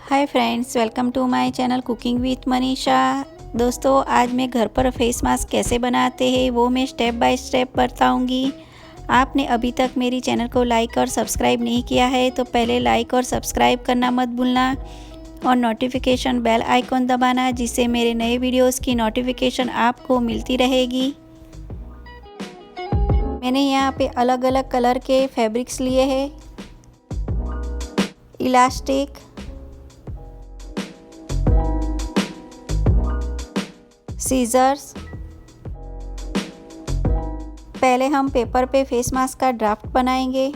Hi friends, welcome to my channel cooking with Manisha. दोस्तों, आज मैं घर पर फेस मास्क कैसे बनाते हैं वो मैं स्टेप बाय स्टेप बताऊंगी। आपने अभी तक मेरी चैनल को लाइक और सब्सक्राइब नहीं किया है तो पहले लाइक और सब्सक्राइब करना मत भूलना और नोटिफिकेशन बेल आइकॉन दबाना, जिससे मेरे नए वीडियोस की नोटिफिकेशन आपको मिलती रहेगी। मैंने यहाँ पे अलग अलग कलर के फैब्रिक्स लिए हैं, इलास्टिक, सीजर्स। पहले हम पेपर पे फेस मास्क का ड्राफ्ट बनाएंगे।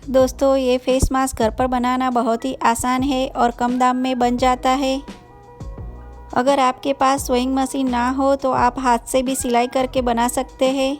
दोस्तों, ये फेस मास्क घर पर बनाना बहुत ही आसान है और कम दाम में बन जाता है। अगर आपके पास सोइंग मशीन ना हो तो आप हाथ से भी सिलाई करके बना सकते हैं।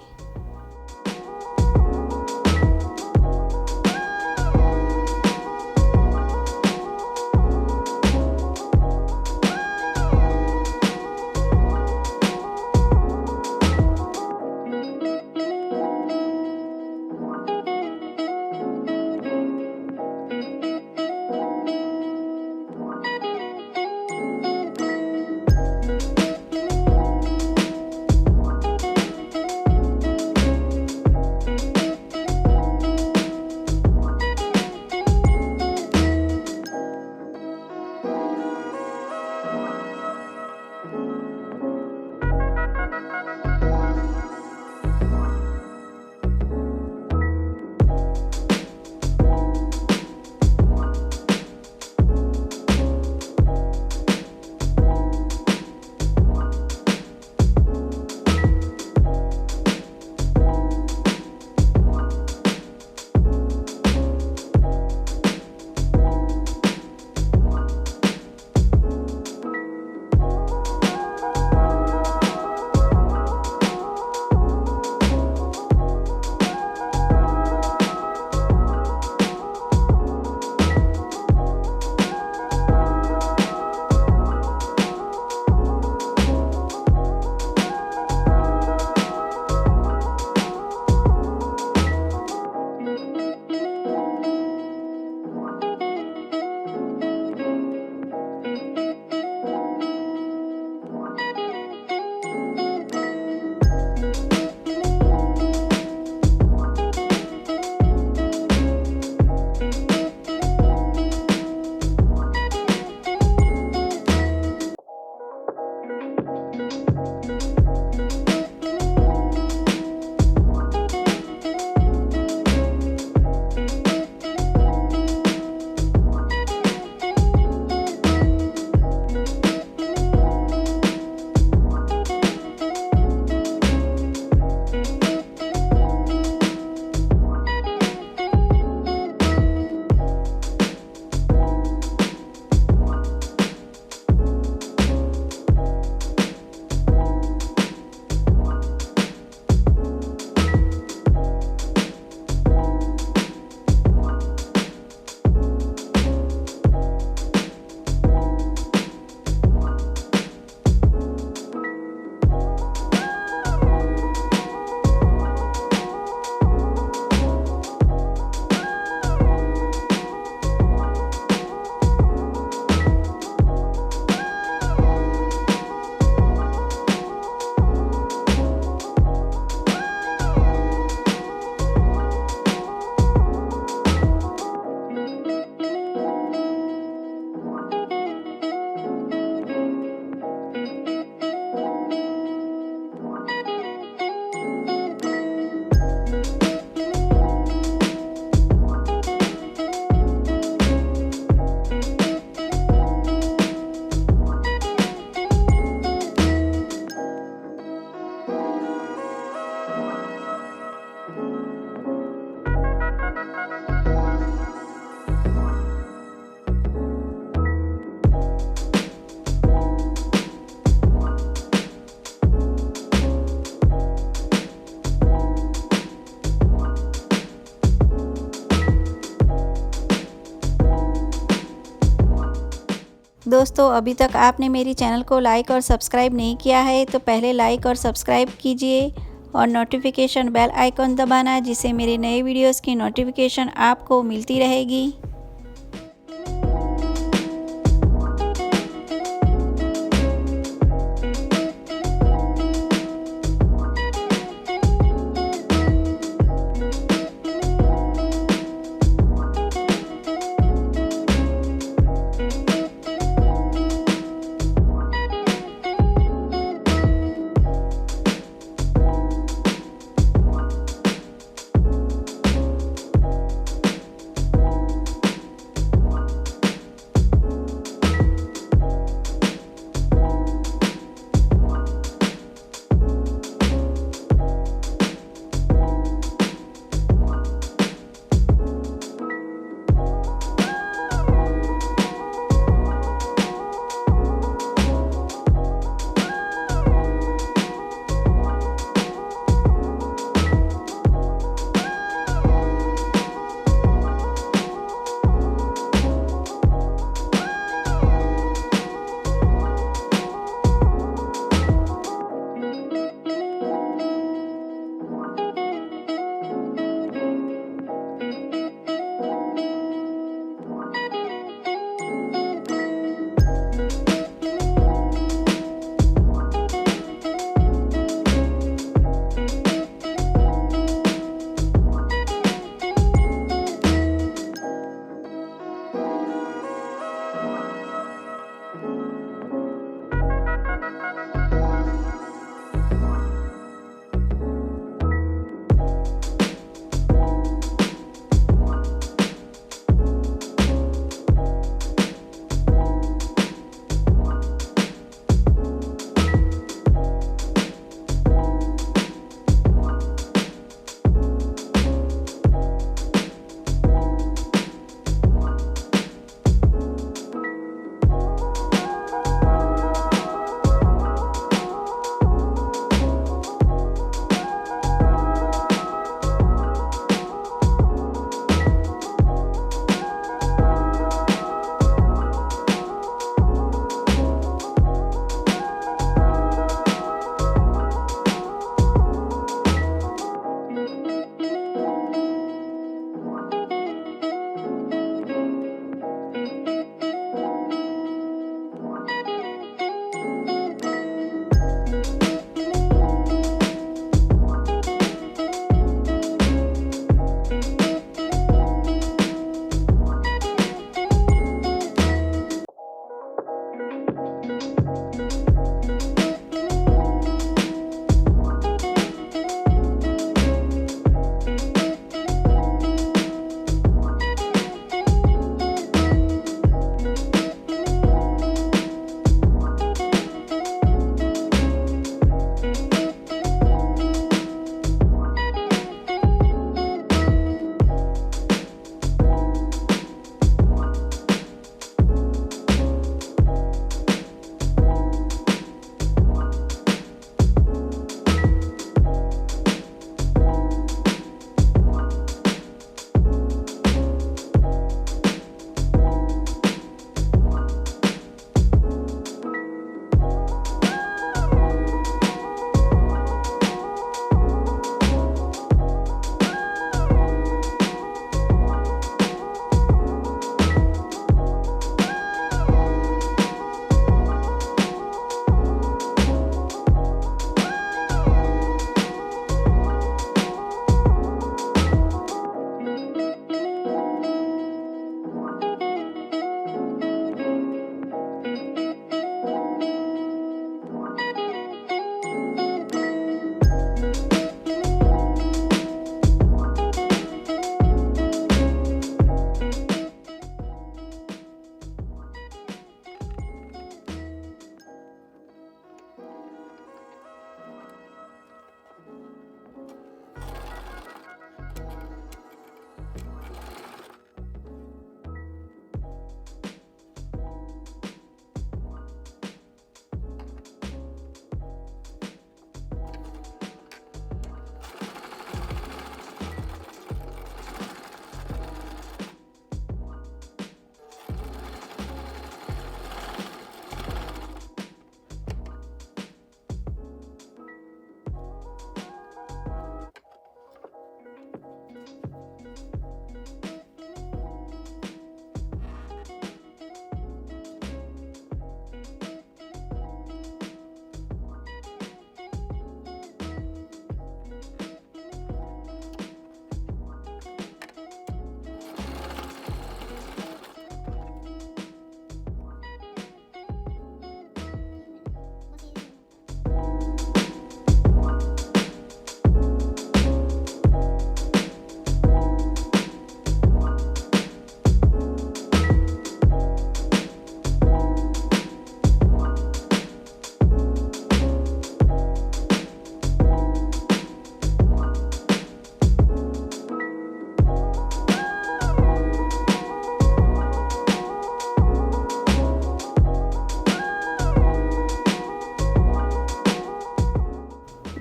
दोस्तों, अभी तक आपने मेरी चैनल को लाइक और सब्सक्राइब नहीं किया है तो पहले लाइक और सब्सक्राइब कीजिए और नोटिफिकेशन बेल आइकॉन दबाना, जिससे मेरे नए वीडियोस की नोटिफिकेशन आपको मिलती रहेगी।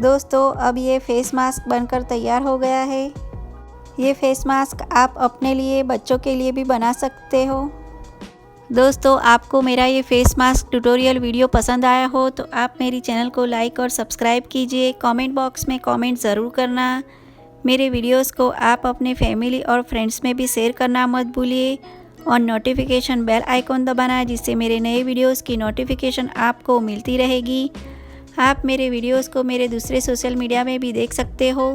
दोस्तों अब ये फेस मास्क बनकर तैयार हो गया है। ये फेस मास्क आप अपने लिए, बच्चों के लिए भी बना सकते हो। दोस्तों आपको मेरा ये फेस मास्क ट्यूटोरियल वीडियो पसंद आया हो तो आप मेरी चैनल को लाइक और सब्सक्राइब कीजिए। कमेंट बॉक्स में कमेंट ज़रूर करना। मेरे वीडियोस को आप अपने फैमिली और फ्रेंड्स में भी शेयर करना मत भूलिए और नोटिफिकेशन बेल आइकॉन दबाना, जिससे मेरे नए वीडियोस की नोटिफिकेशन आपको मिलती रहेगी। आप मेरे वीडियोस को मेरे दूसरे सोशल मीडिया में भी देख सकते हो।